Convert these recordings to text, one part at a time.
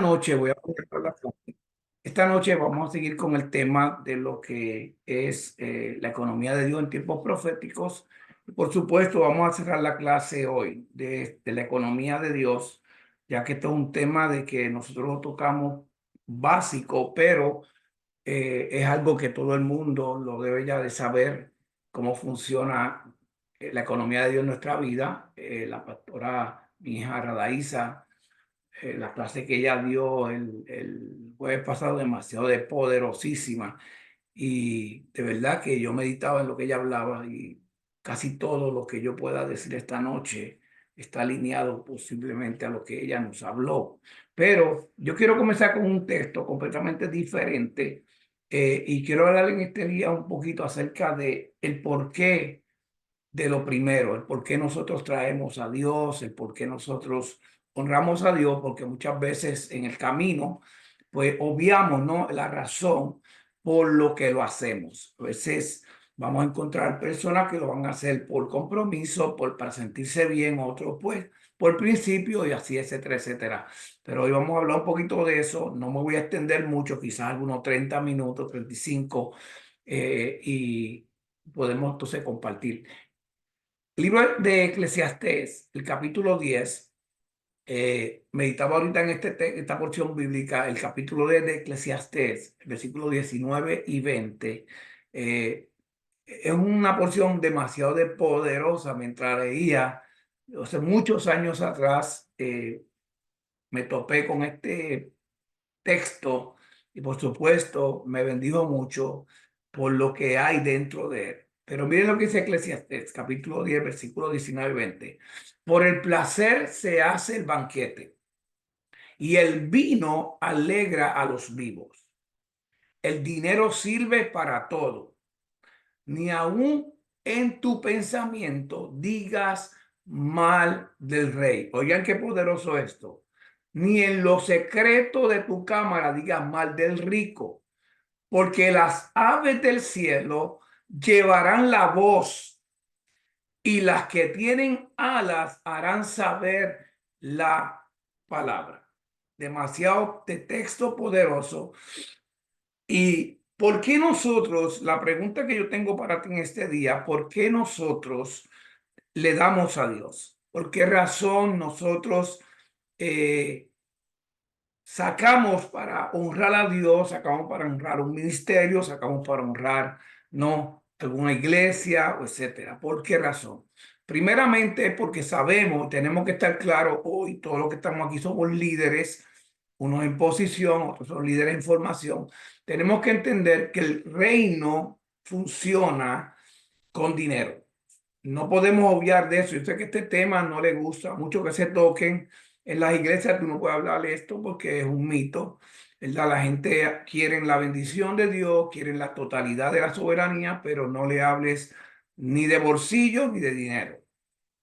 Noche voy a comenzar la clase. Esta noche vamos a seguir con el tema de lo que es la economía de Dios en tiempos proféticos. Por supuesto, vamos a cerrar la clase hoy de la economía de Dios, ya que esto es un tema de que nosotros lo tocamos básico, pero es algo que todo el mundo lo debe ya de saber cómo funciona la economía de Dios en nuestra vida. La pastora, mi hija Radaísa, la clase que ella dio el jueves pasado, demasiado de poderosísima. Y de verdad que yo meditaba en lo que ella hablaba y casi todo lo que yo pueda decir esta noche está alineado posiblemente a lo que ella nos habló. Pero yo quiero comenzar con un texto completamente diferente, y quiero hablar en este día un poquito acerca de el porqué de lo primero, el por qué nosotros traemos a Dios, el por qué nosotros honramos a Dios, porque muchas veces en el camino, pues obviamos, ¿no?, la razón por lo que lo hacemos. A veces vamos a encontrar personas que lo van a hacer por compromiso, para sentirse bien, otros pues por principio y así, etcétera, etcétera. Pero hoy vamos a hablar un poquito de eso. No me voy a extender mucho, quizás algunos 30 minutos, 35, y podemos entonces compartir. Libro de Eclesiastés, el capítulo 10. Meditaba ahorita en esta porción bíblica, el capítulo 10 de Eclesiastés, versículos 19 y 20. Es una porción demasiado poderosa. Mientras leía, hace muchos años atrás, me topé con este texto y por supuesto me bendijo mucho por lo que hay dentro de él. Pero miren lo que dice Eclesiastés, capítulo 10 versículos 19 y 20. Por el placer se hace el banquete y el vino alegra a los vivos. El dinero sirve para todo. Ni aun en tu pensamiento digas mal del rey. Oigan qué poderoso esto. Ni en lo secreto de tu cámara digas mal del rico, porque las aves del cielo llevarán la voz y las que tienen alas harán saber la palabra. Demasiado de texto poderoso. ¿Y por qué nosotros, la pregunta que yo tengo para ti en este día, por qué nosotros le damos a Dios? ¿Por qué razón nosotros eh, sacamos para honrar a Dios, sacamos para honrar un ministerio, sacamos para honrar, no, alguna iglesia, o etcétera? ¿Por qué razón? Primeramente porque sabemos, tenemos que estar claros hoy, todos los que estamos aquí somos líderes, unos en posición, otros son líderes en formación. Tenemos que entender que el reino funciona con dinero. No podemos obviar de eso. Yo sé que este tema no le gusta mucho que se toquen en las iglesias. Tú no puedes hablar de esto porque es un mito, ¿verdad? La gente quiere la bendición de Dios, quiere la totalidad de la soberanía, pero no le hables ni de bolsillo ni de dinero.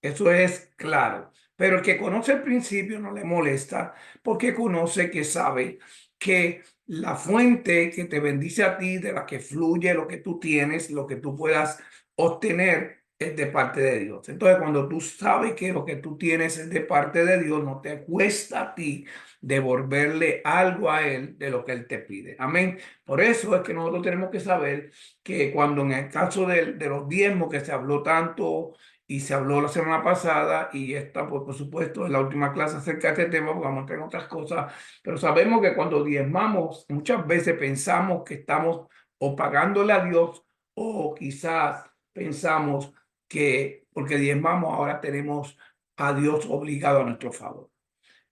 Eso es claro. Pero el que conoce el principio no le molesta porque conoce, que sabe que la fuente que te bendice a ti, de la que fluye lo que tú tienes, lo que tú puedas obtener, es de parte de Dios. Entonces, cuando tú sabes que lo que tú tienes es de parte de Dios, no te cuesta a ti devolverle algo a Él de lo que Él te pide. Amén. Por eso es que nosotros tenemos que saber que cuando en el caso de los diezmos, que se habló tanto y se habló la semana pasada, y esta, pues, por supuesto, en la última clase acerca de este tema, porque vamos a entrar en otras cosas, pero sabemos que cuando diezmamos, muchas veces pensamos que estamos o pagándole a Dios, o quizás pensamos que porque diezmamos ahora tenemos a Dios obligado a nuestro favor.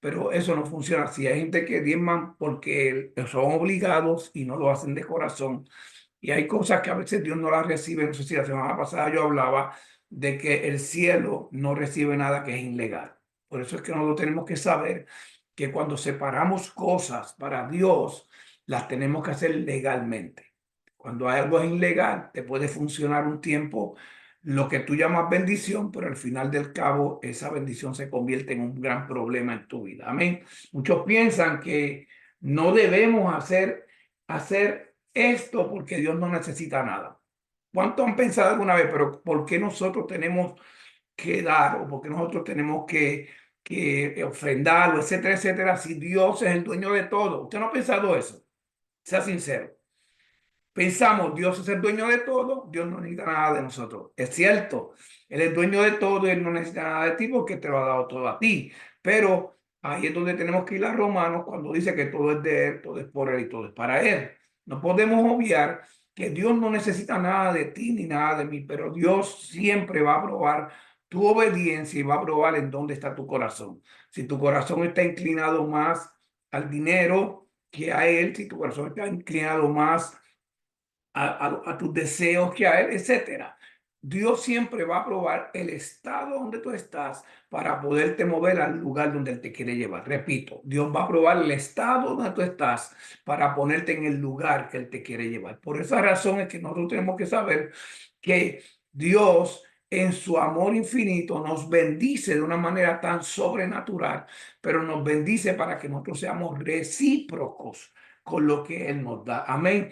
Pero eso no funciona así. Hay gente que diezman porque son obligados y no lo hacen de corazón. Y hay cosas que a veces Dios no las recibe. No sé si la semana pasada yo hablaba de que el cielo no recibe nada que es ilegal. Por eso es que nosotros tenemos que saber que cuando separamos cosas para Dios, las tenemos que hacer legalmente. Cuando algo es ilegal, te puede funcionar un tiempo lo que tú llamas bendición, pero al final del cabo esa bendición se convierte en un gran problema en tu vida. Amén. Muchos piensan que no debemos hacer esto porque Dios no necesita nada. ¿Cuánto han pensado alguna vez, pero por qué nosotros tenemos que dar, o por qué nosotros tenemos que que ofrendarlo, etcétera, etcétera, si Dios es el dueño de todo? ¿Usted no ha pensado eso? Sea sincero. Pensamos, Dios es el dueño de todo, Dios no necesita nada de nosotros. Es cierto, Él es dueño de todo y Él no necesita nada de ti porque te lo ha dado todo a ti. Pero ahí es donde tenemos que ir a Romanos cuando dice que todo es de Él, todo es por Él y todo es para Él. No podemos obviar que Dios no necesita nada de ti ni nada de mí, pero Dios siempre va a probar tu obediencia y va a probar en dónde está tu corazón. Si tu corazón está inclinado más al dinero que a Él, si tu corazón está inclinado más a tus deseos que a Él, etcétera. Dios siempre va a probar el estado donde tú estás para poderte mover al lugar donde Él te quiere llevar. Repito, Dios va a probar el estado donde tú estás para ponerte en el lugar que Él te quiere llevar. Por esa razón es que nosotros tenemos que saber que Dios en su amor infinito nos bendice de una manera tan sobrenatural, pero nos bendice para que nosotros seamos recíprocos con lo que Él nos da. Amén.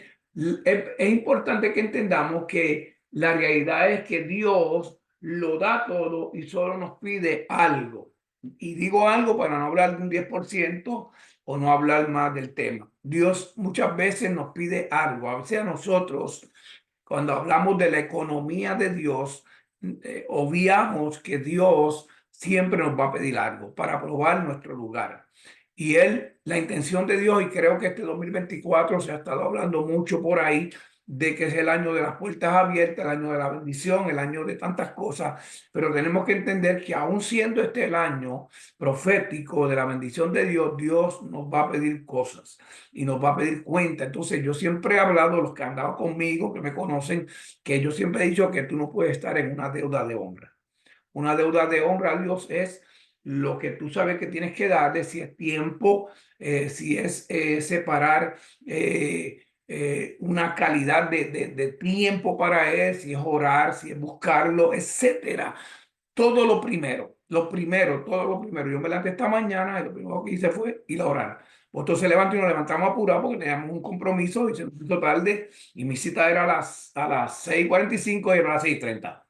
Es importante que entendamos que la realidad es que Dios lo da todo y solo nos pide algo. Y digo algo para no hablar de un 10% o no hablar más del tema. Dios muchas veces nos pide algo. A veces a nosotros, cuando hablamos de la economía de Dios, obviamos que Dios siempre nos va a pedir algo para probar nuestro lugar. Y la intención de Dios, y creo que este 2024 se ha estado hablando mucho por ahí, de que es el año de las puertas abiertas, el año de la bendición, el año de tantas cosas, pero tenemos que entender que aún siendo este el año profético de la bendición de Dios, Dios nos va a pedir cosas y nos va a pedir cuenta. Entonces yo siempre he hablado, los que han dado conmigo, que me conocen, que yo siempre he dicho que tú no puedes estar en una deuda de honra. Una deuda de honra a Dios es lo que tú sabes que tienes que darle, si es tiempo, si es separar una calidad de tiempo para Él, si es orar, si es buscarlo, etcétera. Todo lo primero, todo lo primero. Yo me levanté esta mañana y lo primero que hice fue ir a orar. Vosotros se levantó y nos levantamos apurados porque teníamos un compromiso y se nos hizo tarde y mi cita era a las 6:45 y era a las 6:30.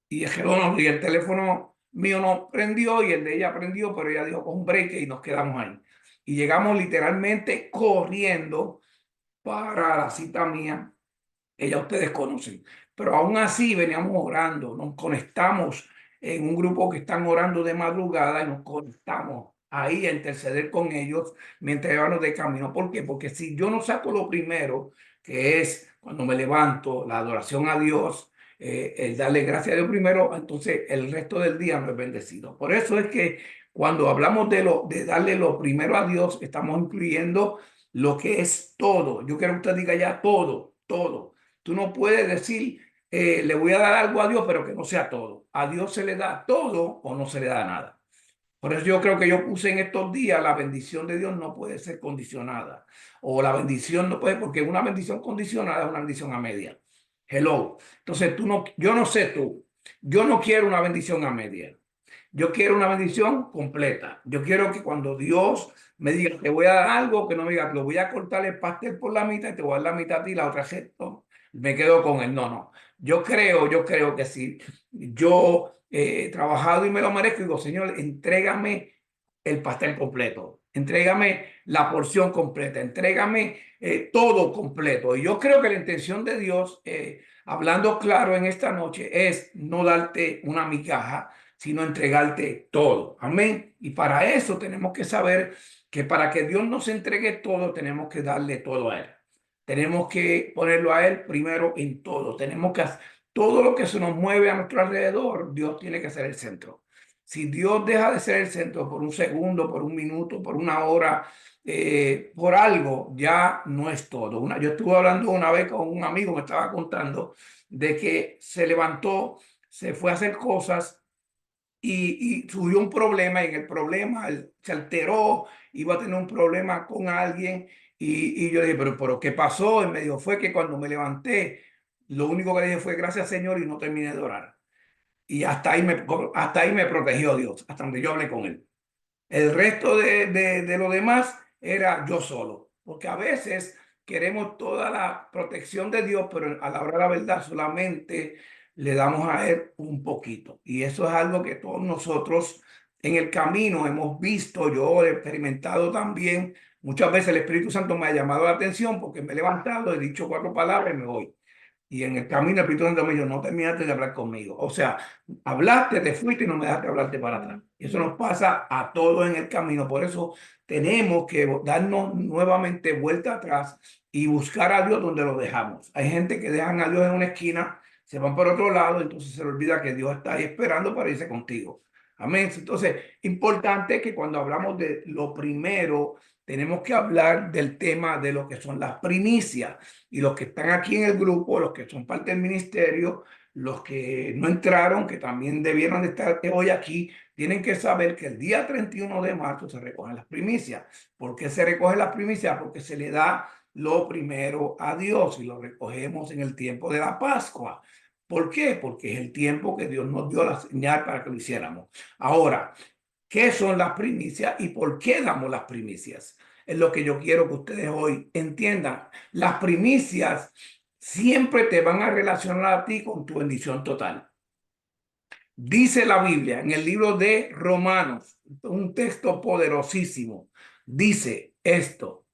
Y dijeron, y el teléfono mío no prendió y el de ella prendió, pero ella dijo con un break y nos quedamos ahí. Y llegamos literalmente corriendo para la cita mía. Ella ustedes conocen. Pero aún así veníamos orando, nos conectamos en un grupo que están orando de madrugada y nos conectamos ahí a interceder con ellos mientras íbamos de camino. ¿Por qué? Porque si yo no saco lo primero, que es cuando me levanto, la adoración a Dios, el darle gracias a Dios primero, entonces el resto del día no es bendecido. Por eso es que cuando hablamos de darle lo primero a Dios, estamos incluyendo lo que es todo. Yo quiero que usted diga ya todo, todo. Tú no puedes decir, le voy a dar algo a Dios, pero que no sea todo. A Dios se le da todo o no se le da nada. Por eso yo creo que yo puse en estos días, la bendición de Dios no puede ser condicionada. O la bendición no puede, porque una bendición condicionada es una bendición a media. Hello. Entonces yo no sé tú, yo no quiero una bendición a media. Yo quiero una bendición completa. Yo quiero que cuando Dios me diga, te voy a dar algo, que no me diga, lo voy a cortar el pastel por la mitad y te voy a dar la mitad a ti, la otra gesto, me quedo con él. No, no. Yo creo que si yo he trabajado y me lo merezco, digo, Señor, entrégame el pastel completo, entrégame la porción completa, entrégame todo completo. Y yo creo que la intención de Dios, hablando claro en esta noche, es no darte una migaja, sino entregarte todo. Amén. Y para eso tenemos que saber que para que Dios nos entregue todo, tenemos que darle todo a Él. Tenemos que ponerlo a Él primero en todo. Tenemos que hacer todo lo que se nos mueve a nuestro alrededor. Dios tiene que ser el centro. Si Dios deja de ser el centro por un segundo, por un minuto, por una hora, por algo, ya no es todo. Yo estuve hablando una vez con un amigo, me estaba contando de que se levantó, se fue a hacer cosas y surgió un problema y en el problema él se alteró, iba a tener un problema con alguien y yo dije, pero ¿qué pasó? Y me dijo, fue que cuando me levanté, lo único que le dije fue gracias Señor y no terminé de orar. Y hasta ahí me protegió Dios, hasta donde yo hablé con él. El resto de lo demás era yo solo, porque a veces queremos toda la protección de Dios, pero a la hora de la verdad solamente le damos a Él un poquito. Y eso es algo que todos nosotros en el camino hemos visto, yo he experimentado también, muchas veces el Espíritu Santo me ha llamado la atención porque me he levantado, he dicho 4 palabras y me voy. Y en el camino el Espíritu Santo me dijo, no terminaste de hablar conmigo. O sea, hablaste, te fuiste y no me dejaste hablarte para atrás. Y eso nos pasa a todos en el camino. Por eso tenemos que darnos nuevamente vuelta atrás y buscar a Dios donde lo dejamos. Hay gente que dejan a Dios en una esquina, se van por otro lado, entonces se le olvida que Dios está ahí esperando para irse contigo. Amén. Entonces, importante que cuando hablamos de lo primero, tenemos que hablar del tema de lo que son las primicias. Y los que están aquí en el grupo, los que son parte del ministerio, los que no entraron, que también debieron de estar hoy aquí, tienen que saber que el día 31 de marzo se recogen las primicias. ¿Por qué se recogen las primicias? Porque se le da lo primero a Dios y lo recogemos en el tiempo de la Pascua. ¿Por qué? Porque es el tiempo que Dios nos dio la señal para que lo hiciéramos. Ahora, ¿qué son las primicias y por qué damos las primicias? Es lo que yo quiero que ustedes hoy entiendan. Las primicias siempre te van a relacionar a ti con tu bendición total. Dice la Biblia en el libro de Romanos, un texto poderosísimo. Dice esto,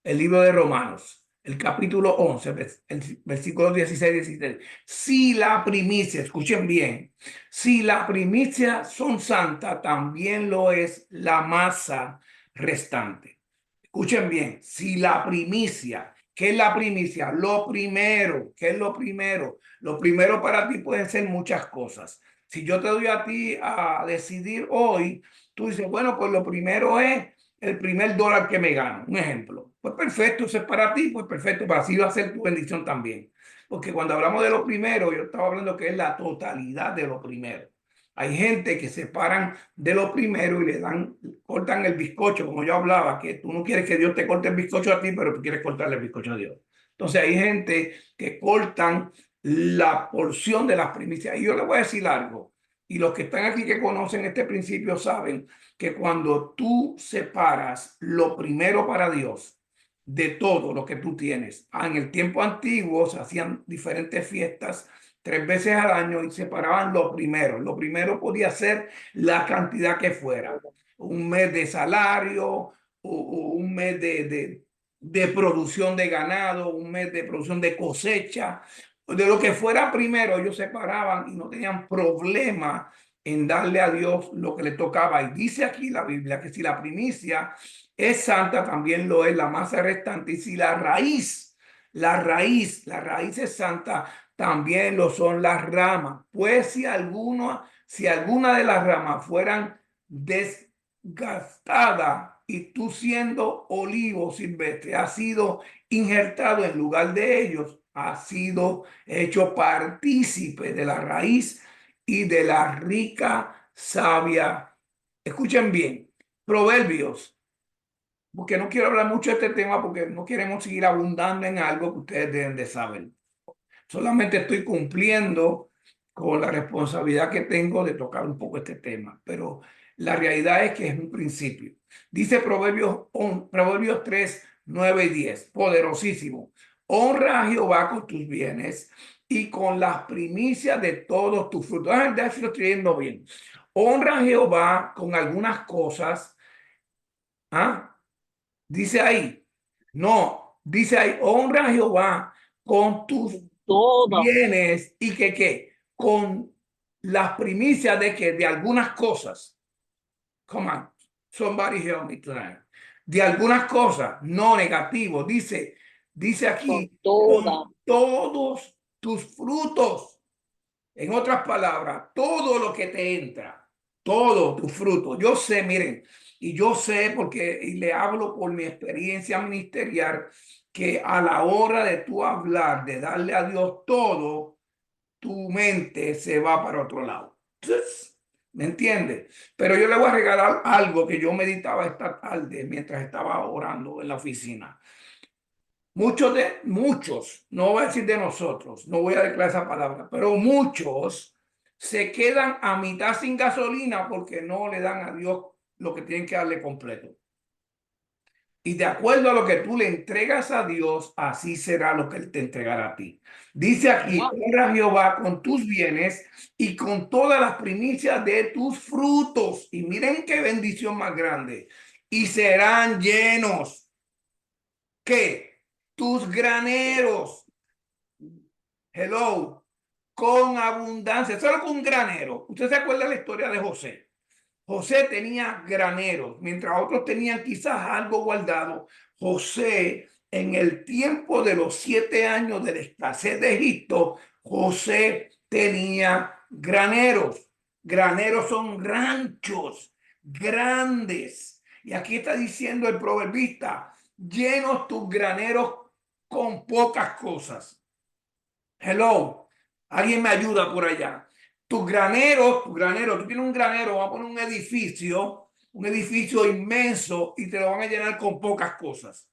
el libro de Romanos, el capítulo 11, el versículo 16 y 17. Si la primicia, escuchen bien, si la primicia son santa, también lo es la masa restante. Escuchen bien, si la primicia, ¿qué es la primicia? Lo primero, ¿qué es lo primero? Lo primero para ti pueden ser muchas cosas. Si yo te doy a ti a decidir hoy, tú dices, bueno, pues lo primero es el primer dólar que me gano. Un ejemplo. Pues perfecto, eso es para ti, pues perfecto, para así va a ser tu bendición también. Porque cuando hablamos de lo primero, yo estaba hablando que es la totalidad de lo primero. Hay gente que se paran de lo primero y le dan, cortan el bizcocho, como yo hablaba, que tú no quieres que Dios te corte el bizcocho a ti, pero tú quieres cortarle el bizcocho a Dios. Entonces hay gente que cortan la porción de las primicias. Y yo le voy a decir algo, y los que están aquí que conocen este principio saben que cuando tú separas lo primero para Dios de todo lo que tú tienes, en el tiempo antiguo se hacían diferentes fiestas 3 veces al año y separaban lo primero. Lo primero podía ser la cantidad que fuera, un mes de salario, o un mes de producción de ganado, un mes de producción de cosecha, de lo que fuera primero, ellos separaban y no tenían problema en darle a Dios lo que le tocaba. Y dice aquí la Biblia que si la primicia es santa, también lo es la masa restante. Y si la raíz es santa, también lo son las ramas. Pues si alguna de las ramas fueran desgastadas y tú siendo olivo silvestre has sido injertado en lugar de ellos, ha sido hecho partícipe de la raíz y de la rica savia. Escuchen bien, Proverbios, porque no quiero hablar mucho de este tema porque no queremos seguir abundando en algo que ustedes deben de saber. Solamente estoy cumpliendo con la responsabilidad que tengo de tocar un poco este tema, pero la realidad es que es un principio. Dice Proverbios 3, 9 y 10, poderosísimo. Honra a Jehová con tus bienes y con las primicias de todos tus frutos. Déjame si lo estoy viendo bien. Honra a Jehová con algunas cosas. ¿Ah? Dice ahí. No, dice ahí, honra a Jehová con tus Todo, bienes y que qué, con las primicias de que de algunas cosas. Come on, somebody help me tonight. De algunas cosas, no negativo. Dice con aquí, toda, con todos tus frutos. En otras palabras, todo lo que te entra, todo tu fruto. Yo sé, miren, y yo sé porque y le hablo por mi experiencia ministerial, que a la hora de tú hablar, de darle a Dios todo, tu mente se va para otro lado. Entonces, ¿me entiendes? Pero yo le voy a regalar algo que yo meditaba esta tarde mientras estaba orando en la oficina. Muchos, no voy a decir de nosotros, no voy a declarar esa palabra, pero muchos se quedan a mitad sin gasolina porque no le dan a Dios lo que tienen que darle completo. Y de acuerdo a lo que tú le entregas a Dios, así será lo que Él te entregará a ti. Dice aquí, honra a Jehová con tus bienes y con todas las primicias de tus frutos. Y miren qué bendición más grande. Y serán llenos, ¿qué? Tus graneros. Hello, con abundancia. Solo con un granero. ¿Usted se acuerda de la historia de José? José tenía graneros, mientras otros tenían quizás algo guardado. José, en el tiempo de los 7 años de la escasez de Egipto, José tenía graneros. Graneros son ranchos grandes. Y aquí está diciendo el proverbista, llenos tus graneros con pocas cosas. Hello, alguien me ayuda por allá. Tu granero, tú tienes un granero, vamos a poner un edificio inmenso y te lo van a llenar con pocas cosas.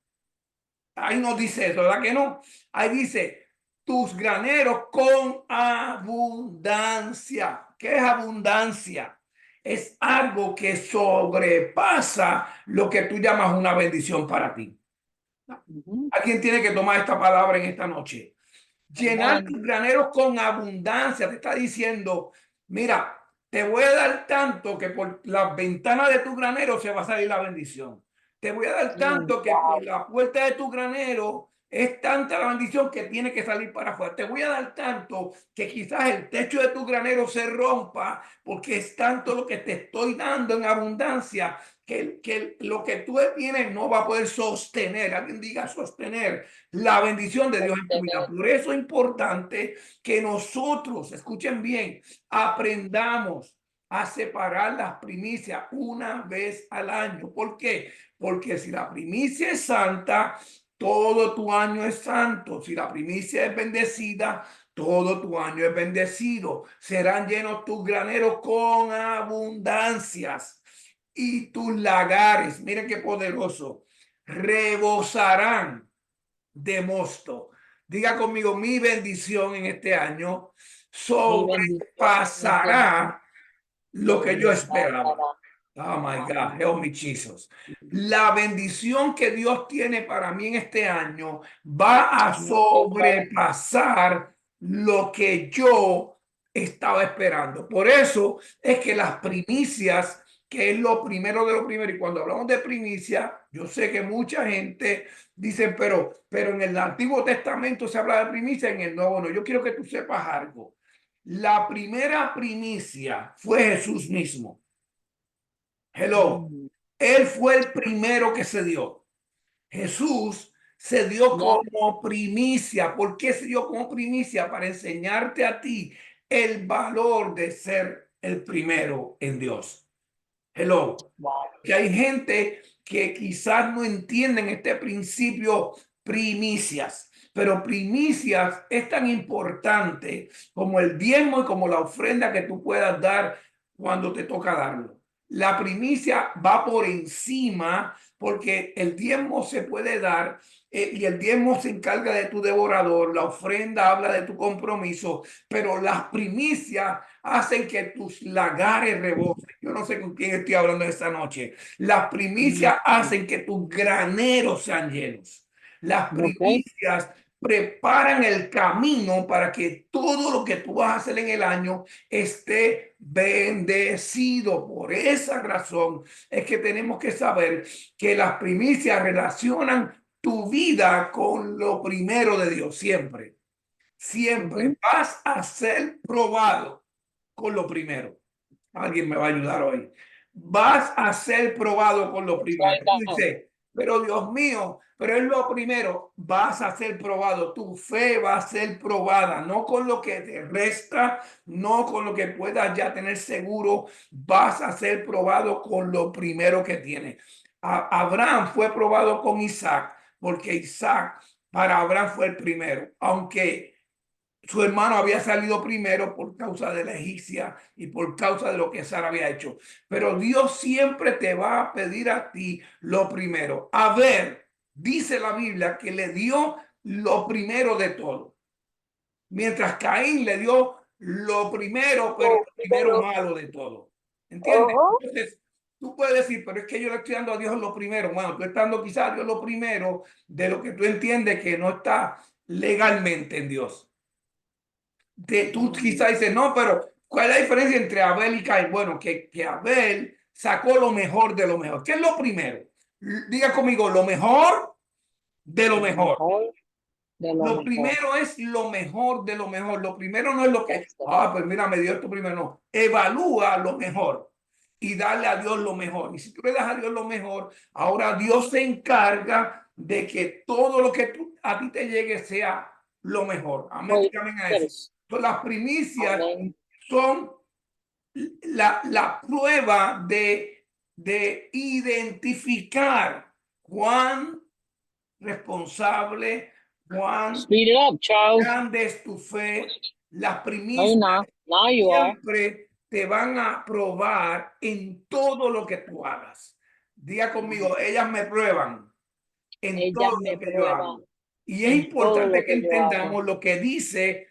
Ahí no dice eso, ¿verdad que no? Ahí dice tus graneros con abundancia. ¿Qué es abundancia? Es algo que sobrepasa lo que tú llamas una bendición para ti. Alguien tiene que tomar esta palabra en esta noche. Llenar tus graneros con abundancia. Te está diciendo, mira, te voy a dar tanto que por las ventanas de tu granero se va a salir la bendición. Te voy a dar tanto que por la puerta de tu granero es tanta la bendición que tiene que salir para afuera. Te voy a dar tanto que quizás el techo de tu granero se rompa porque es tanto lo que te estoy dando en abundancia que lo que tú tienes no va a poder sostener. Alguien diga sostener la bendición de Dios en tu vida. Por eso es importante que nosotros, escuchen bien, aprendamos a separar las primicias una vez al año. ¿Por qué? Porque si la primicia es santa, todo tu año es santo. Si la primicia es bendecida, todo tu año es bendecido. Serán llenos tus graneros con abundancias y tus lagares, miren qué poderoso, rebosarán de mosto. Diga conmigo, mi bendición en este año sobrepasará lo que yo esperaba. Oh my God, help me Jesus. La bendición que Dios tiene para mí en este año va a sobrepasar lo que yo estaba esperando. Por eso es que las primicias, que es lo primero de lo primero, y cuando hablamos de primicia, yo sé que mucha gente dice, pero en el Antiguo Testamento se habla de primicia, en el Nuevo no. Yo quiero que tú sepas algo. La primera primicia fue Jesús mismo. Hello. Él fue el primero que se dio. Jesús se dio como primicia. ¿Por qué se dio como primicia? Para enseñarte a ti el valor de ser el primero en Dios. Hello. Que hay gente que quizás no entienden este principio primicias, pero primicias es tan importante como el diezmo y como la ofrenda que tú puedas dar cuando te toca darlo. La primicia va por encima porque el diezmo se puede dar y el diezmo se encarga de tu devorador, la ofrenda habla de tu compromiso, pero las primicias hacen que tus lagares rebosen. Yo no sé con quién estoy hablando esta noche. Las primicias hacen que tus graneros sean llenos. Las primicias preparan el camino para que todo lo que tú vas a hacer en el año esté bendecido. Por esa razón es que tenemos que saber que las primicias relacionan tu vida con lo primero de Dios. Siempre, siempre vas a ser probado con lo primero. Alguien me va a ayudar hoy. Vas a ser probado con lo primero. Dice, pero Dios mío, pero es lo primero. Vas a ser probado. Tu fe va a ser probada, no con lo que te resta, no con lo que puedas ya tener seguro. Vas a ser probado con lo primero que tienes. Abraham fue probado con Isaac, porque Isaac para Abraham fue el primero, aunque su hermano había salido primero por causa de la egipcia y por causa de lo que Sara había hecho. Pero Dios siempre te va a pedir a ti lo primero. A ver, dice la Biblia que le dio lo primero de todo. Mientras Caín le dio lo primero, pero lo primero malo de todo. ¿Entiendes? Entonces, Tú puedes decir, pero es que yo le estoy dando a Dios lo primero. Bueno, tú estás dando quizás a Dios lo primero de lo que tú entiendes que no está legalmente en Dios. Tú quizás dices, no, pero ¿cuál es la diferencia entre Abel y Caín? Bueno, que Abel sacó lo mejor de lo mejor. ¿Qué es lo primero? Diga conmigo, lo mejor de lo Lo mejor. mejor de lo Lo mejor. primero es lo mejor de lo mejor. Lo primero no es lo que, Eso. pues mira, me dio esto primero. No, evalúa lo mejor y dale a Dios lo mejor. Y si tú le das a Dios lo mejor, ahora Dios se encarga de que todo lo que a ti te llegue sea lo mejor. Amén. Pues, Amén a eso. pues, Entonces, las primicias amén. son la prueba de identificar cuán responsable, cuán Speed it up, Charles. grande es tu fe. Las No, you're primicias not. Now you are. siempre te van a probar en todo lo que tú hagas. Diga conmigo, ellas me prueban en todo Ellas lo me que yo prueban hago. Y es en todo importante lo que que yo hago. entendamos lo que dice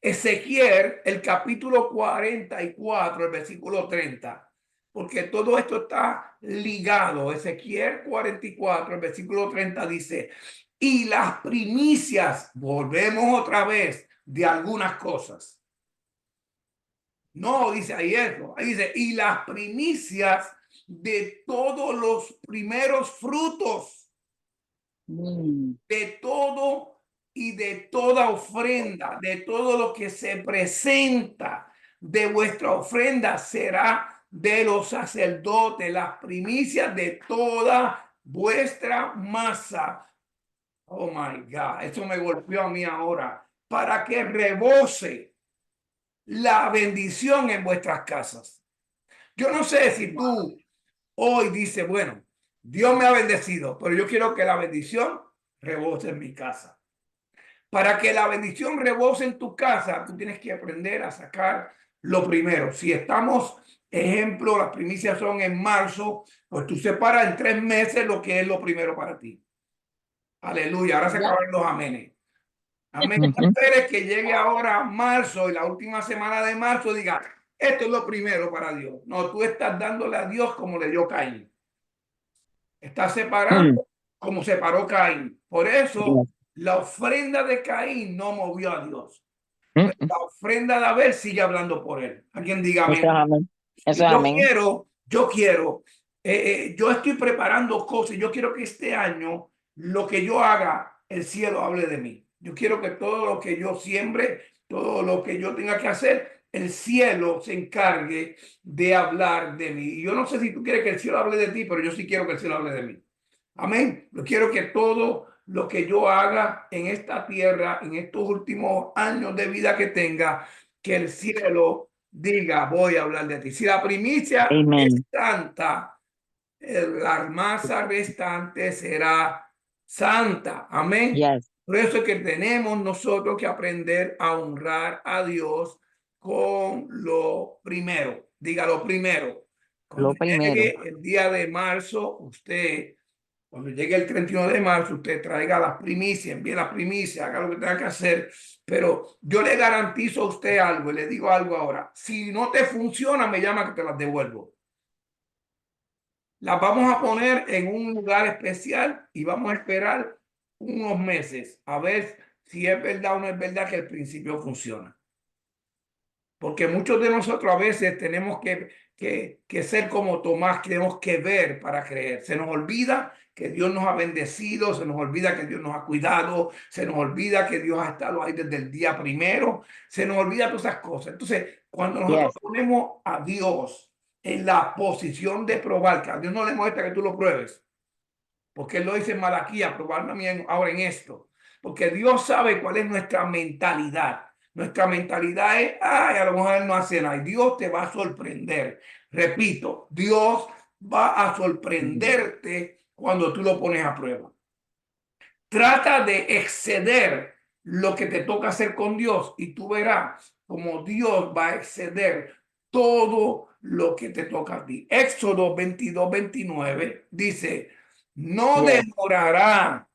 Ezequiel, el capítulo 44, el versículo 30, porque todo esto está ligado. Ezequiel 44, el versículo 30 dice, y las primicias, volvemos otra vez, de algunas cosas. No, dice ahí eso. Ahí dice, y las primicias de todos los primeros frutos, Mm, de todo y de toda ofrenda, de todo lo que se presenta de vuestra ofrenda será de los sacerdotes, las primicias de toda vuestra masa. Oh my God, eso me golpeó a mí ahora. Para que rebose la bendición en vuestras casas. Yo no sé si tú hoy dices, bueno, Dios me ha bendecido, pero yo quiero que la bendición rebose en mi casa. Para que la bendición rebose en tu casa, tú tienes que aprender a sacar lo primero. Si estamos, ejemplo, las primicias son en marzo, pues tú separas en 3 meses lo que es lo primero para ti. Aleluya. Ahora se ya. acaban los amenes. Amén. No Ujú. esperes que llegue ahora marzo y la última semana de marzo diga, esto es lo primero para Dios. No, tú estás dándole a Dios como le dio Caín. Estás Mm, separando como separó Caín. Por eso yes. la ofrenda de Caín no movió a Dios. Mm, Pero la ofrenda de Abel sigue hablando por él. Alguien diga Eso es amén. amén. Eso Y es amén. yo estoy preparando cosas. Yo quiero que este año lo que yo haga, el cielo hable de mí. Yo quiero que todo lo que yo siembre, todo lo que yo tenga que hacer, el cielo se encargue de hablar de mí. Y yo no sé si tú quieres que el cielo hable de ti, pero yo sí quiero que el cielo hable de mí. Amén. Yo quiero que todo lo que yo haga en esta tierra, en estos últimos años de vida que tenga, que el cielo diga, voy a hablar de ti. Si la primicia es Amen. santa, la masa restante será santa. Amén. Yes. Por eso es que tenemos nosotros que aprender a honrar a Dios con lo primero. Diga lo primero. Cuando Lo primero. llegue el día de marzo, cuando llegue el 31 de marzo, usted traiga las primicias, envíe las primicias, haga lo que tenga que hacer. Pero yo le garantizo a usted algo y le digo algo ahora. Si no te funciona, me llama que te las devuelvo. Las vamos a poner en un lugar especial y vamos a esperar unos meses a ver si es verdad o no es verdad que el principio funciona. Porque muchos de nosotros a veces tenemos que ser como Tomás, tenemos que ver para creer. Se nos olvida que Dios nos ha bendecido, se nos olvida que Dios nos ha cuidado, se nos olvida que Dios ha estado ahí desde el día primero, se nos olvida todas esas cosas. Entonces, cuando nosotros Yes. ponemos a Dios en la posición de probar, que a Dios no le molesta que tú lo pruebes, porque Él lo dice en Malaquía, probarme ahora en esto, porque Dios sabe cuál es nuestra mentalidad. Nuestra mentalidad es, ay, a lo mejor Él no hace nada. Y Dios te va a sorprender. Repito, Dios va a sorprenderte cuando tú lo pones a prueba. Trata de exceder lo que te toca hacer con Dios y tú verás como Dios va a exceder todo lo que te toca a ti. Éxodo 22-29 dice, no Yes. demorará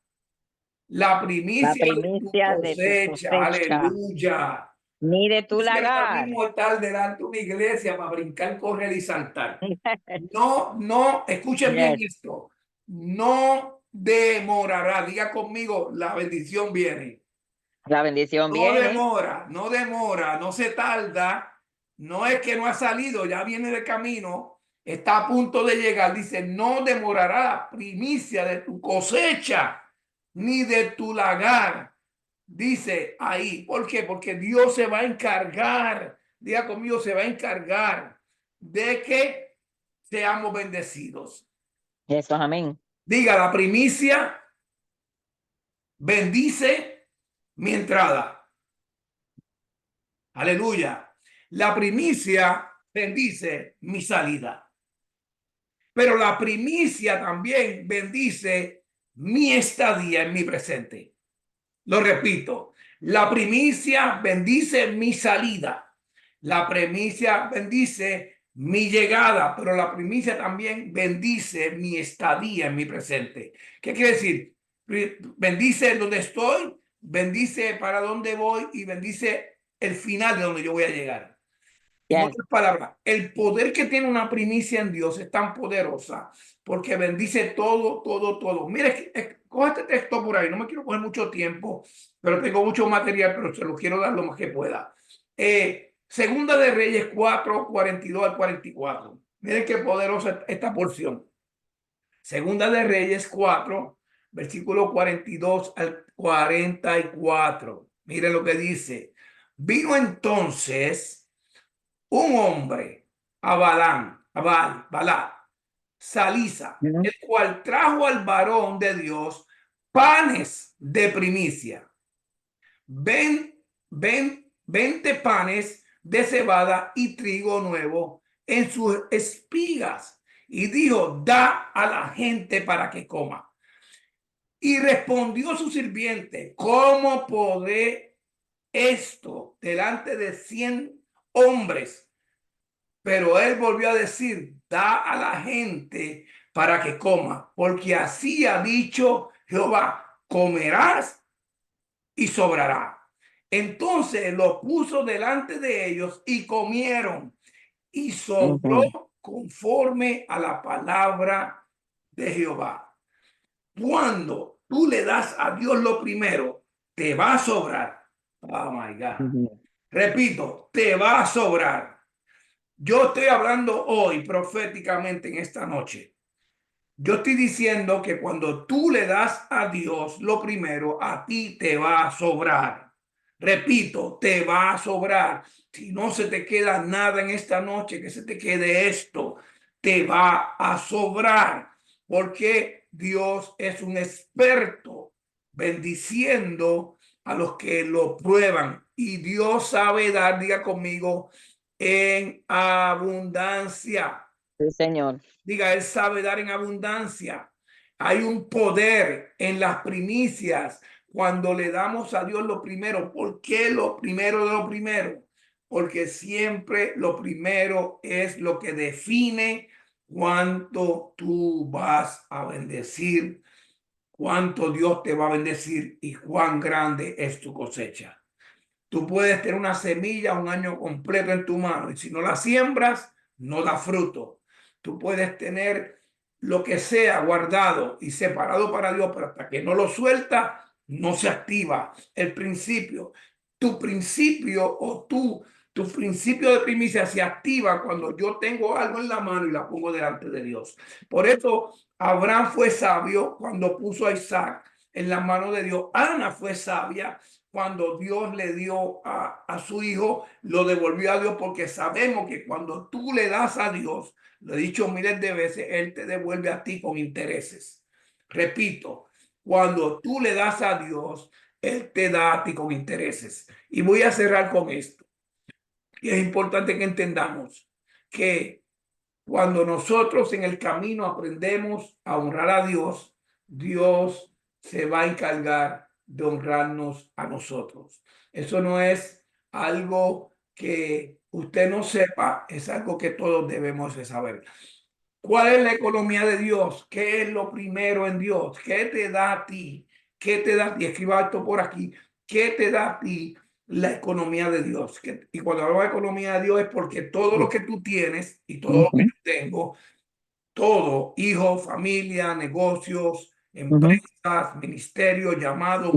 la La primicia de tu primicia de tu cosecha, cosecha. aleluya, Ni de tu Quisiera ahora lagar. mismo estar delante de una iglesia para brincar, correr y saltar. No, escuchen bien Yes. esto. No demorará. Diga conmigo, la bendición viene. La bendición No viene. demora, no demora, no se tarda. No es que no ha salido, ya viene de camino, está a punto de llegar. Dice, no demorará la primicia de tu cosecha, ni de tu lagar. Dice ahí, ¿por qué? Porque Dios se va a encargar, diga conmigo, se va a encargar de que seamos bendecidos. Eso es amén. Diga, la primicia bendice mi entrada. Aleluya. La primicia bendice mi salida. Pero la primicia también bendice mi estadía en mi presente. Lo repito, la primicia bendice mi salida. La primicia bendice mi llegada, pero la primicia también bendice mi estadía en mi presente. ¿Qué quiere decir? Bendice donde estoy, bendice para dónde voy y bendice el final de donde yo voy a llegar. En Yes. otras palabras, el poder que tiene una primicia en Dios es tan poderosa porque bendice todo, todo, todo. Mire, coge este texto por ahí, no me quiero coger mucho tiempo, pero tengo mucho material, pero se lo quiero dar lo más que pueda. Segunda de Reyes 4, 42 al 44. Miren qué poderosa esta porción. Segunda de Reyes 4, versículo 42 al 44. Miren lo que dice. Vino entonces un hombre a Balá, Salisa, Ujú. el cual trajo al varón de Dios panes de primicia, ven, 20 panes de cebada y trigo nuevo en sus espigas, y dijo, da a la gente para que coma. Y respondió su sirviente, ¿cómo podré esto delante de 100 hombres? Pero él volvió a decir, da a la gente para que coma, porque así ha dicho Jehová, comerás y sobrará. Entonces lo puso delante de ellos y comieron y sobró Ujú. conforme a la palabra de Jehová. Cuando tú le das a Dios lo primero, te va a sobrar. Oh my God. Ujú. Repito, te va a sobrar. Yo estoy hablando hoy proféticamente en esta noche. Yo estoy diciendo que cuando tú le das a Dios lo primero, a ti te va a sobrar. Repito, te va a sobrar. Si no se te queda nada en esta noche, que se te quede esto, te va a sobrar. Porque Dios es un experto bendiciendo a los que lo prueban. Y Dios sabe dar, diga conmigo, en abundancia. Sí, Señor. Diga, Él sabe dar en abundancia. Hay un poder en las primicias cuando le damos a Dios lo primero. ¿Por qué lo primero de lo primero? Porque siempre lo primero es lo que define cuánto tú vas a bendecir, cuánto Dios te va a bendecir y cuán grande es tu cosecha. Tú puedes tener una semilla un año completo en tu mano y si no la siembras, no da fruto. Tú puedes tener lo que sea guardado y separado para Dios, pero hasta que no lo suelta, no se activa el principio. Tu principio o tu principio de primicia se activa cuando yo tengo algo en la mano y la pongo delante de Dios. Por eso Abraham fue sabio cuando puso a Isaac en la mano de Dios. Ana fue sabia cuando Dios le dio a su hijo, lo devolvió a Dios porque sabemos que cuando tú le das a Dios, lo he dicho miles de veces, Él te devuelve a ti con intereses. Repito, cuando tú le das a Dios, Él te da a ti con intereses. Y voy a cerrar con esto. Y es importante que entendamos que cuando nosotros en el camino aprendemos a honrar a Dios, Dios se va a encargar de honrarnos a nosotros. Eso no es algo que usted no sepa, es algo que todos debemos de saber. ¿Cuál es la economía de Dios? ¿Qué es lo primero en Dios? ¿Qué te da a ti? ¿Qué te da a ti? Escriba esto por aquí. ¿Qué te da a ti la economía de Dios. Y cuando hablo de economía de Dios es porque todo lo que tú tienes y todo lo que yo tengo, todo, hijos, familia, negocios, empresas, ministerios, llamados,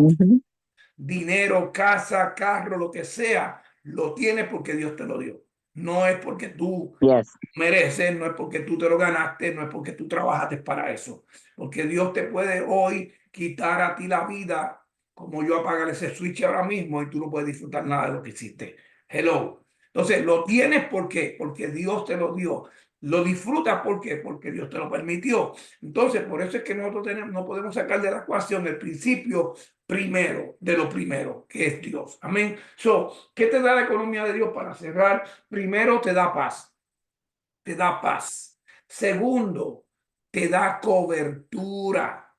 dinero, casa, carro, lo que sea, lo tienes porque Dios te lo dio. No es porque tú Yes. mereces, no es porque tú te lo ganaste, no es porque tú trabajaste para eso. Porque Dios te puede hoy quitar a ti la vida, como yo apagar ese switch ahora mismo y tú no puedes disfrutar nada de lo que hiciste. Hello. Entonces, lo tienes porque Dios te lo dio. Lo disfrutas porque Dios te lo permitió. Entonces, por eso es que nosotros no podemos sacar de la ecuación el principio primero de lo primero, que es Dios. Amén. So, ¿qué te da la economía de Dios para cerrar? Primero, te da paz. Te da paz. Segundo, te da cobertura.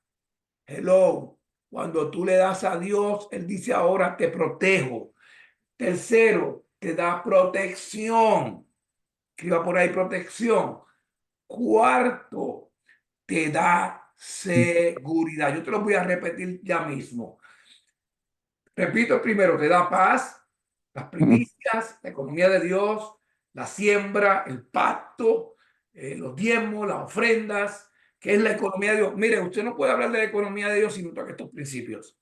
Hello. Cuando tú le das a Dios, Él dice ahora te protejo. Tercero, te da protección. Escriba por ahí protección. Cuarto, te da seguridad. Yo te lo voy a repetir ya mismo. Repito, primero te da paz, las primicias, la economía de Dios, la siembra, el pacto, los diezmos, las ofrendas, que es la economía de Dios. Mire, usted no puede hablar de la economía de Dios si no toca estos principios.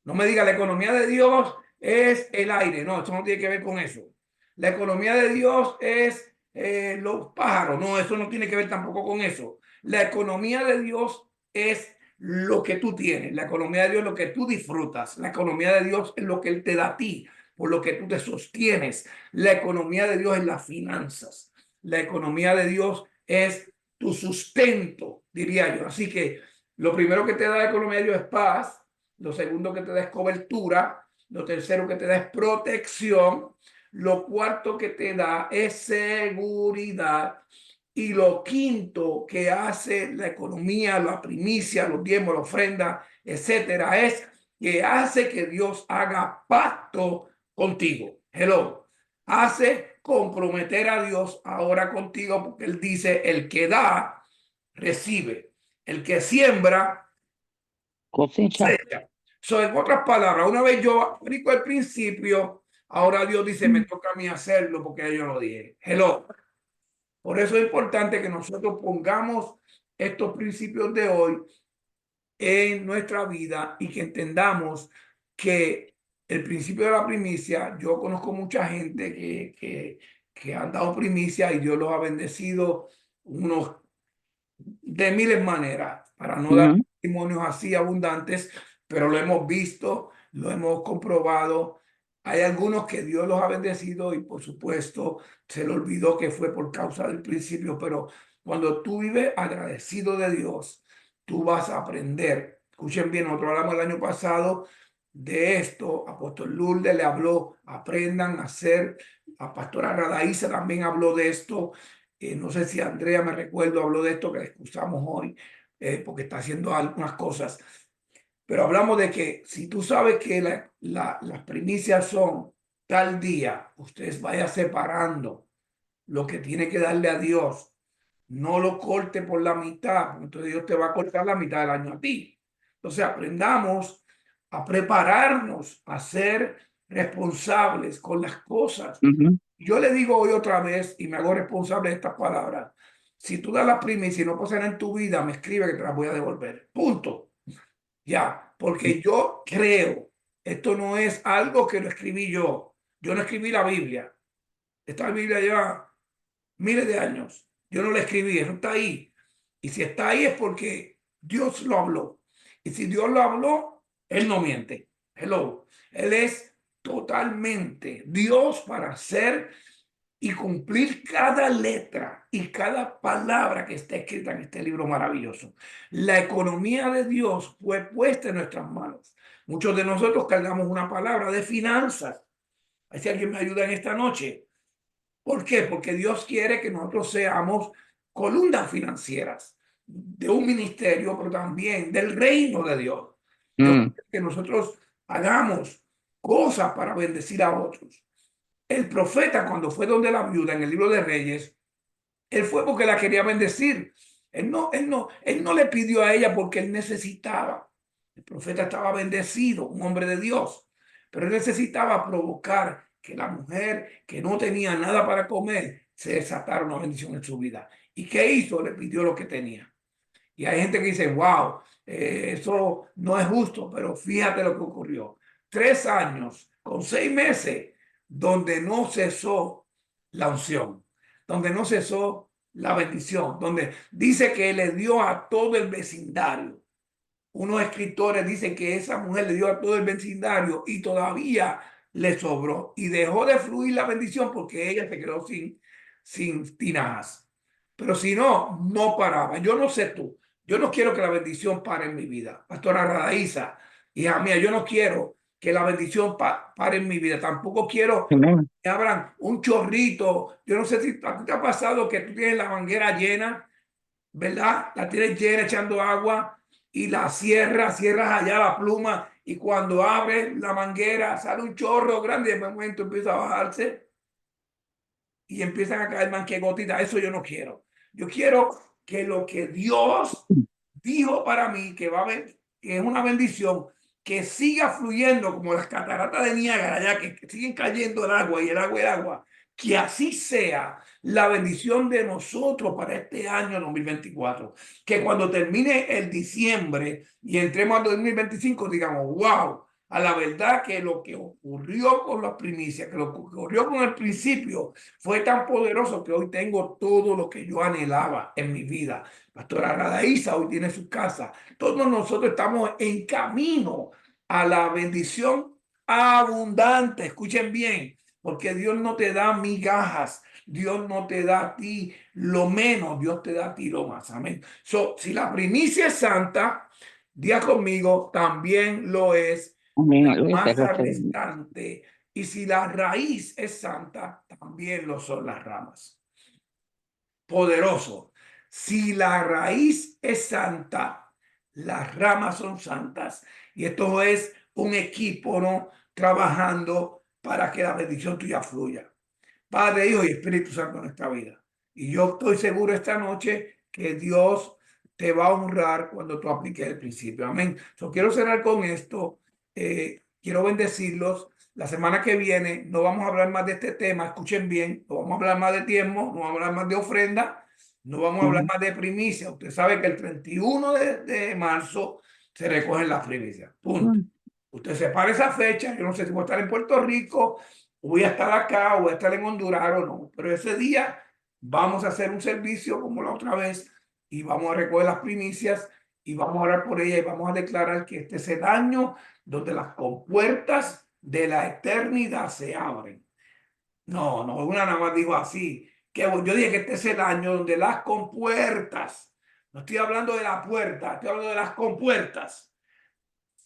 No me diga la economía de Dios es el aire. No, esto no tiene que ver con eso. La economía de Dios es los pájaros. No, eso no tiene que ver tampoco con eso. La economía de Dios es lo que tú tienes. La economía de Dios es lo que tú disfrutas. La economía de Dios es lo que Él te da a ti, por lo que tú te sostienes. La economía de Dios es las finanzas. La economía de Dios es tu sustento, diría yo. Así que lo primero que te da la economía de Dios es paz. Lo segundo que te da es cobertura. Lo tercero que te da es protección. Lo cuarto que te da es seguridad. Y lo quinto que hace la economía, la primicia, los diezmos, la ofrenda, etcétera, es que hace que Dios haga pacto contigo. Hello. Hace comprometer a Dios ahora contigo porque Él dice, el que da, recibe. El que siembra, Cosecha. So, en otras palabras, una vez yo aplico el principio, ahora Dios dice, me toca a mí hacerlo porque yo lo dije. Hello. Por eso es importante que nosotros pongamos estos principios de hoy en nuestra vida y que entendamos que el principio de la primicia, yo conozco mucha gente que han dado primicia y Dios los ha bendecido unos de miles maneras, para no dar testimonios así abundantes, pero lo hemos visto, lo hemos comprobado. Hay algunos que Dios los ha bendecido y por supuesto se le olvidó que fue por causa del principio, pero cuando tú vives agradecido de Dios, tú vas a aprender. Escuchen bien, nosotros hablamos el año pasado de esto, Apóstol Lourdes le habló, aprendan a hacer, a Pastora Radaísa también habló de esto, no sé si Andrea, me recuerdo, habló de esto que le excusamos hoy, porque está haciendo algunas cosas. Pero hablamos de que si tú sabes que las primicias son tal día, ustedes vaya separando lo que tiene que darle a Dios. No lo corte por la mitad, porque entonces Dios te va a cortar la mitad del año a ti. Entonces aprendamos a prepararnos, a ser responsables con las cosas. Yo le digo hoy otra vez y me hago responsable de estas palabras. Si tú das la primicia y no pasa nada en tu vida, me escribe que te las voy a devolver. Punto. Ya, porque yo creo, esto no es algo que lo escribí yo. Yo no escribí la Biblia. Esta Biblia lleva miles de años. Yo no la escribí, eso está ahí. Y si está ahí es porque Dios lo habló. Y si Dios lo habló, Él no miente. Hello. Él es totalmente Dios para hacer y cumplir cada letra y cada palabra que está escrita en este libro maravilloso. La economía de Dios fue puesta en nuestras manos. Muchos de nosotros cargamos una palabra de finanzas. A ver si alguien me ayuda en esta noche. ¿Por qué? Porque Dios quiere que nosotros seamos columnas financieras de un ministerio, pero también del reino de Dios. Dios quiere que nosotros hagamos cosas para bendecir a otros. El profeta, cuando fue donde la viuda en el libro de Reyes, él fue porque la quería bendecir. Él no le pidió a ella porque él necesitaba. El profeta estaba bendecido, un hombre de Dios. pero él necesitaba provocar que la mujer que no tenía nada para comer se desatara una bendición en su vida. ¿Y qué hizo? Le pidió lo que tenía. Y hay gente que dice, wow, eso no es justo, pero fíjate lo que ocurrió. 3 años con 6 meses donde no cesó la unción, donde no cesó la bendición, donde dice que le dio a todo el vecindario. Unos escritores dicen que esa mujer le dio a todo el vecindario y todavía le sobró y dejó de fluir la bendición porque ella se quedó sin tinajas. Pero si no, no paraba. Yo no sé tú, yo no quiero que la bendición pare en mi vida. Pastora Radaísa, hija mía, yo no quiero que la bendición pare en mi vida. Tampoco quiero Amén. que abran un chorrito. Yo no sé si a ti te ha pasado que tú tienes la manguera llena, ¿verdad? La tienes llena echando agua y la cierras allá la pluma y cuando abres la manguera sale un chorro grande y de momento empieza a bajarse y empiezan a caer más que gotitas. Eso yo no quiero. Yo quiero que lo que Dios dijo para mí, que va a haber, que es una bendición, que siga fluyendo como las cataratas de Niágara, ya que siguen cayendo el agua y el agua, que así sea la bendición de nosotros para este año 2024. Que cuando termine el diciembre y entremos al 2025, digamos, wow, a la verdad que lo que ocurrió con las primicias, que lo que ocurrió con el principio, fue tan poderoso que hoy tengo todo lo que yo anhelaba en mi vida. Pastora Radaísa hoy tiene su casa. Todos nosotros estamos en camino a la bendición abundante. Escuchen bien, porque Dios no te da migajas. Dios no te da a ti lo menos, Dios te da a ti lo más. Amén. Si la primicia es santa, día conmigo, también lo es Amén. la Aleluya. masa restante. Y si la raíz es santa, también lo son las ramas. Poderoso. Si la raíz es santa, las ramas son santas. Y esto es un equipo, ¿no? Trabajando para que la bendición tuya fluya. Padre, Hijo y Espíritu Santo en nuestra vida. Y yo estoy seguro esta noche que Dios te va a honrar cuando tú apliques el principio. Amén. Quiero cerrar con esto. Quiero bendecirlos. La semana que viene no vamos a hablar más de este tema. Escuchen bien. No vamos a hablar más de tiempo. No vamos a hablar más de ofrenda. No vamos a hablar más de primicia. Usted sabe que el 31 de marzo se recogen las primicias. Punto. Usted separa esa fecha. Yo no sé si voy a estar en Puerto Rico, voy a estar acá, voy a estar en Honduras o no, pero ese día vamos a hacer un servicio como la otra vez y vamos a recoger las primicias y vamos a orar por ellas y vamos a declarar que este es el año donde las compuertas de la eternidad se abren. No, no, una nada más dijo así, que yo dije que este es el año donde las compuertas, no estoy hablando de la puerta, estoy hablando de las compuertas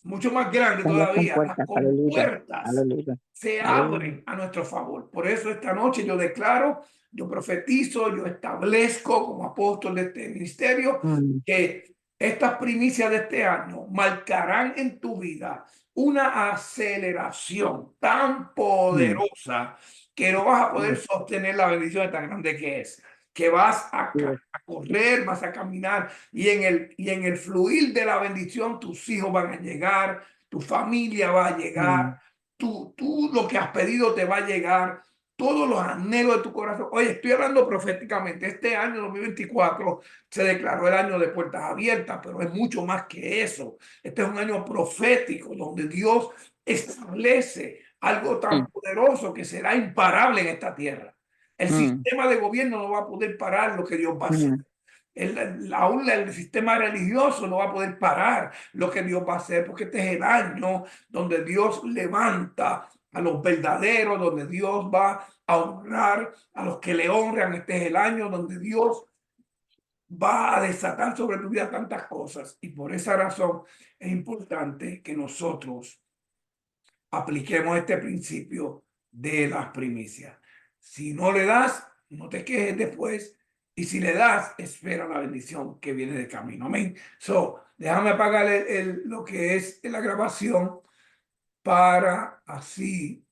mucho más grande Son las todavía, las compuertas. Aleluya. compuertas Aleluya. se Aleluya. abren a nuestro favor. Por eso esta noche yo declaro, yo profetizo, yo establezco como apóstol de este ministerio Mm, que estas primicias de este año marcarán en tu vida una aceleración tan mm, poderosa que no vas a poder mm. sostener la bendición tan grande que es, que vas Yes. a correr, vas a caminar y en el fluir de la bendición tus hijos van a llegar, tu familia va a llegar, Mm, tú lo que has pedido te va a llegar, todos los anhelos de tu corazón. Oye, estoy hablando proféticamente. Este año 2024 se declaró el año de puertas abiertas, pero es mucho más que eso. Este es un año profético donde Dios establece algo tan mm, poderoso que será imparable en esta tierra. El mm, sistema de gobierno no va a poder parar lo que Dios va a hacer. mm, Aún el sistema religioso no va a poder parar lo que Dios va a hacer, porque este es el año donde Dios levanta a los verdaderos, donde Dios va a honrar a los que le honran. Este es el año donde Dios va a desatar sobre tu vida tantas cosas. Y por esa razón es importante que nosotros apliquemos este principio de las primicias. Si no le das, no te quejes después. Y si le das, espera la bendición que viene de camino. Amén. Déjame apagar lo que es la grabación para así